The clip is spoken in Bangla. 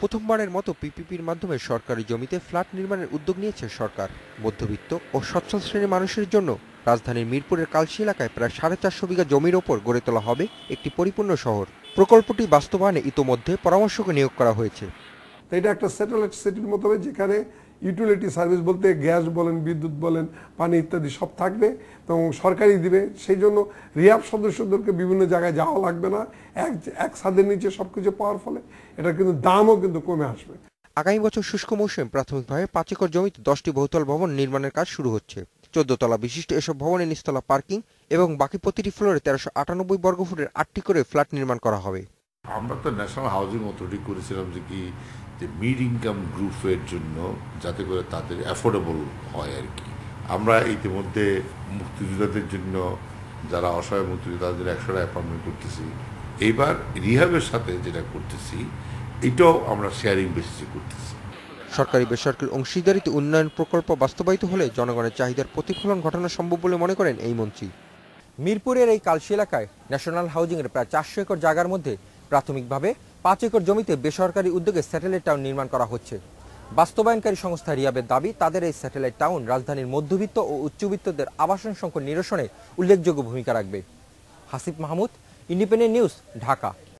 প্রথমবারের মতো পিপিপির মাধ্যমে সরকারি জমিতে ফ্ল্যাট নির্মাণের উদ্যোগ নিয়েছে সরকার। মধ্যবিত্ত ও সচ্ছল শ্রেণীর মানুষের জন্য রাজধানীর মিরপুরের কালশী এলাকায় প্রায় 450 বিঘা জমির ওপর গড়ে তোলা হবে একটি পরিপূর্ণ শহর। প্রকল্পটি বাস্তবায়নে ইতোমধ্যে পরামর্শক নিয়োগ করা হয়েছে। তো এটা একটা স্যাটেলাইট সিটির মতো হবে, যেখানে ইউটিলিটি সার্ভিস বলতে গ্যাস বলেন, বিদ্যুৎ বলেন, পানি ইত্যাদি সব থাকবে এবং সরকারই দিবে। সেই জন্য রিয়াব সদস্যদেরকে বিভিন্ন জায়গায় যাওয়া লাগবে না, এক ছাদের নিচে সবকিছু পাওয়ার ফলে এটা কিন্তু দামও কিন্তু কমে আসবে। আগামী বছর শুষ্ক মৌসুমে প্রাথমিকভাবে 5 একর জমিতে 10টি বহুতল ভবন নির্মাণের কাজ শুরু হচ্ছে। 14 তলা বিশিষ্ট এসব ভবনে নিচতলা পার্কিং এবং বাকি প্রতিটি ফ্লোরে 1398 বর্গফুটের 8টি করে ফ্ল্যাট নির্মাণ করা হবে। আমরা তো ন্যাশনাল হাউজিং অথরিটি করেছিলাম যে মিড ইনকাম গ্রুপের জন্য, যাতে করে তাদের অ্যাফোর্ডেবল হয় আর কি। আমরা ইতিমধ্যে মুক্তিযোদ্ধাদের জন্য, যারা অসহায় মুক্তিযোদ্ধা, তাদের 100টা অ্যাপার্টমেন্ট করতেছি। এইবার রিহাবের সাথে যেটা করতেছি, এটাও আমরা শেয়ারিং বেসিসে করতেছি। সরকারি বেসরকারি অংশীদারিতে উন্নয়ন প্রকল্প বাস্তবায়িত হলে জনগণের চাহিদার প্রতিফলন ঘটানো সম্ভব বলে মনে করেন এই মন্ত্রী। মিরপুরের এই কালশী এলাকায় ন্যাশনাল হাউজিংয়ের প্রায় 400 একর জায়গার মধ্যে প্রাথমিকভাবে 5 একর জমিতে বেসরকারি উদ্যোগে স্যাটেলাইট টাউন নির্মাণ করা হচ্ছে। বাস্তবায়নকারী সংস্থা রিয়াবের দাবি, তাদের এই স্যাটেলাইট টাউন রাজধানীর মধ্যবিত্ত ও উচ্চবিত্তদের আবাসন সংকট নিরসনে উল্লেখযোগ্য ভূমিকা রাখবে। Hasib Mahmud, independent news, Dhaka.